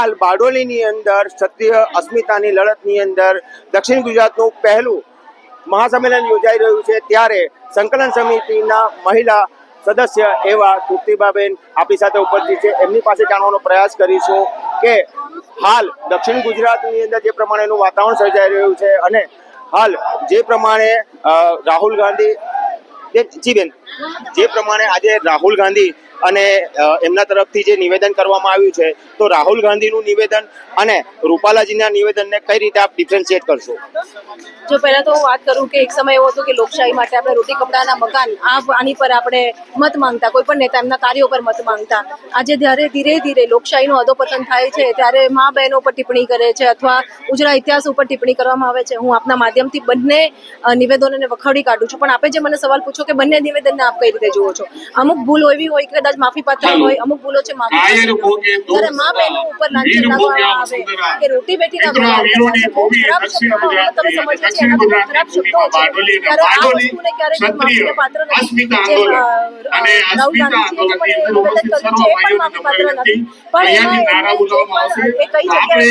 હાલ બારડોલીની અંદર ક્ષત્રિય અસ્મિતાની લડતની અંદર દક્ષિણ ગુજરાતનું પહેલું મહાસંમેલન યોજાઈ રહ્યું છે, ત્યારે સંકલન સમિતિના મહિલા સદસ્ય એવા તૃપ્તિબાબેન આપણી સાથે ઉપસ્થિત છે. એમની પાસે જાણવાનો પ્રયાસ કરીશું કે હાલ દક્ષિણ ગુજરાતની અંદર જે પ્રમાણેનું વાતાવરણ સર્જાઈ રહ્યું છે અને હાલ જે પ્રમાણે રાહુલ ગાંધી જે પ્રમાણે આજે રાહુલ ગાંધી અને એમના તરફથી જે નિવેદન કરવામાં આવ્યું છે, તો રાહુલ ગાંધીનું નિવેદન અને રૂપાલાજીના નિવેદનને કઈ રીતે આપ ડિફરન્શિએટ કરશો? જો પહેલા તો હું વાત કરું કે એક સમય એવો હતો કે લોકશાહી માટે આપણે રોટી કપડાના મકાન આની પર આપણે મત માંગતા, કોઈ પણ નેતા એમના કાર્યો પર મત માંગતા. આજે જ્યારે ધીરે ધીરે લોકશાહીનું અધોપતન થાય છે ત્યારે મા બહેનો પર ટિપ્પણી કરે છે અથવા ઉજળા ઇતિહાસ ઉપર ટિપ્પણી કરવામાં આવે છે. હું આપના માધ્યમથી બંને નિવેદનોને વખાડી કાઢું છું, પણ આપે જે મને સવાલ પૂછો કે બંને નિવેદનને આપ કઈ રીતે જુઓ છો? અમુક ભૂલ એવી હોય કે કદાચ માફી પાત્ર હોય, અમુક ભૂલો છે માફી ત્યારે મા બહેનો ઉપર લાંછન લાગવામાં આવે કે રોટી બેટીના ખરાબ શબ્દોમાં તમે સમજો છો એના બહુ ખરાબ શબ્દો છે, ત્યારે આ વસ્તુને ક્યારેક માફીને પાત્ર નથી. રાહુલ ગાંધીજીએ જે મને નિવેદન કર્યું છે એ પણ માફી પાત્ર નથી, પણ એમાં એ કઈ જગ્યાએ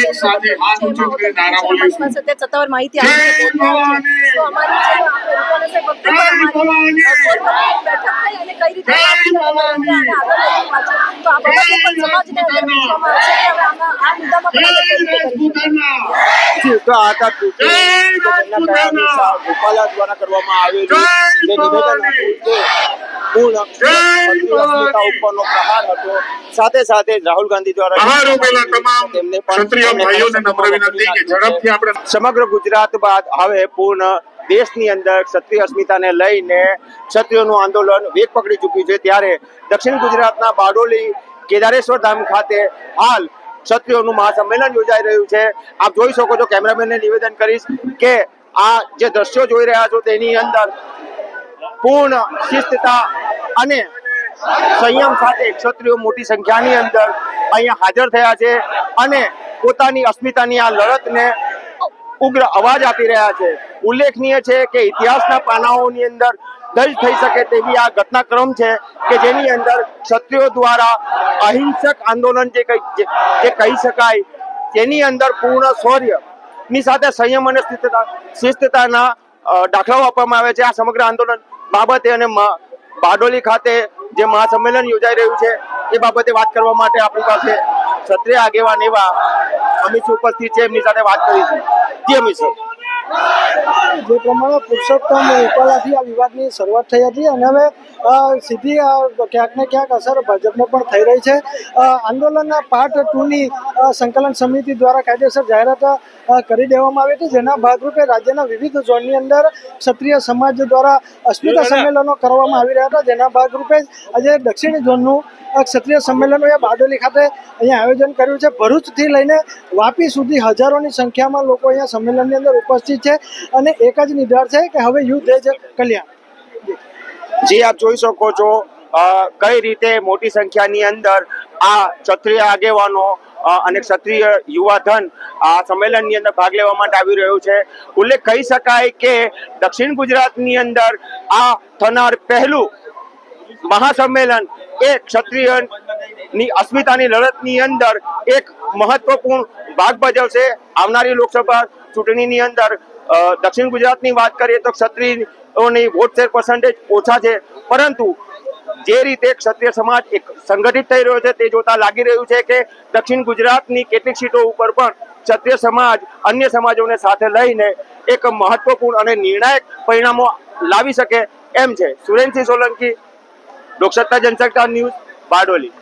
સત્તાવાર માહિતી આપી તો અમારી જે આપણે બેઠક થઈ અને કઈ રીતે તો આ બાબતે પણ સમાજને પૂછવામાં આવશે કે હવે આ મુદ્દામાં પણ તો આ રૂપાલા દ્વારા કરવામાં આવેલું જે નિવેદન હતું તે પૂર્ણ અસ્મિતા ઉપરનો પ્રહાર હતો. સાથે સાથે રાહુલ ગાંધી દ્વારા સમગ્ર ગુજરાત બાદ હવે પૂર્ણ દેશની અંદર ક્ષત્રિય અસ્મિતાને લઈને ક્ષત્રિયોનું આંદોલન વેગ પકડી ચૂક્યું છે, ત્યારે દક્ષિણ ગુજરાતના બારડોલી કેદારેશ્વર ધામ ખાતે હાલ ક્ષત્રિયોનું મહાસંમેલન યોજાઈ રહ્યું છે. આપ જોઈ શકો છો, કેમેરામેનને નિવેદન કરીશ કે આ જે દ્રશ્યો જોઈ રહ્યા છો તેની અંદર પૂર્ણ શિસ્તતા અને સંયમ સાથે ક્ષત્રિયો મોટી સંખ્યાની અંદર અહીંયા હાજર થયા છે અને પોતાની અસ્મિતાની આ લડતને ઉગ્ર અવાજ આપી રહ્યા છે. ઉલ્લેખનીય છે કે ઇતિહાસના પાનાઓની અંદર દર્જ થઈ શકે તેવી આ ઘટનાક્રમ છે કે જેની અંદર ક્ષત્રિયો દ્વારા અહિંસક આંદોલન જે કહી શકાય તેની અંદર પૂર્ણ શૌર્યની સાથે સંયમ અને શિસ્તતાના દાખલાઓ આપવામાં આવે છે. આ સમગ્ર આંદોલન બાબતે અને બારડોલી ખાતે જે મહાસંમેલન યોજાઈ રહ્યું છે એ બાબતે વાત કરવા માટે આપણી પાસે ક્ષત્રિય આગેવાન એવા અમિત ઉપસ્થિત છે, એમની સાથે વાત કરીશું. જી અમિત સર, જે પ્રમાણે પુરુષોત્તમ રૂપાલાથી આ વિવાદની શરૂઆત થઈ હતી અને હવે સીધી ક્યાંક ને ક્યાંક અસર ભાજપને પણ થઈ રહી છે. આંદોલનના પાર્ટ 2ની સંકલન સમિતિ દ્વારા કાયદેસર જાહેરાત કરી દેવામાં આવી હતી, જેના ભાગરૂપે રાજ્યના વિવિધ ઝોનની અંદર ક્ષત્રિય સમાજ દ્વારા અસ્મિતા સંમેલનો કરવામાં આવી રહ્યા હતા, જેના ભાગરૂપે આજે દક્ષિણ ઝોનનું ક્ષત્રિય સંમેલનોએ બારડોલી ખાતે અહીંયા આયોજન કર્યું છે. ભરૂચથી લઈને વાપી સુધી હજારોની સંખ્યામાં લોકો અહીંયા સંમેલનની અંદર ઉપસ્થિત છે અને એક જ નિર્ધાર છે કે હવે યુદ્ધ એ જ કલ્યાણ. જી આપ જોઈ શકો છો કઈ રીતે મોટી સંખ્યાની અંદર આ ક્ષત્રિય આગેવાનો અને ક્ષત્રિય યુવાધન આ સંમેલનની અંદર ભાગ લેવા માટે આવી રહ્યું છે. ઉલ્લેખ કહી શકાય કે દક્ષિણ ગુજરાતની અંદર આ થનાર પહેલું મહાસંમેલન એ ક્ષત્રિયની અસ્મિતાની લડતની અંદર એક મહત્વપૂર્ણ ભાગ ભજવશે. આવનારી લોકસભા ચૂંટણીની અંદર દક્ષિણ ગુજરાતની વાત કરીએ તો ક્ષત્રિયોની વોટ શેર પર્સન્ટેજ ઓછા છે, પરંતુ જે રીતે ક્ષત્રિય સમાજ એક સંગઠિત થઈ રહ્યો છે તે જોતા લાગી રહ્યું છે કે દક્ષિણ ગુજરાતની કેટલીક સીટો ઉપર પણ ક્ષત્રિય સમાજ અન્ય સમાજોને સાથે લઈને એક મહત્વપૂર્ણ અને નિર્ણાયક પરિણામો લાવી શકે એમ છે. સુરેન્દ્રસિંહ સોલંકી, લોકસત્તા જનસત્તા ન્યૂઝ, બારડોલી.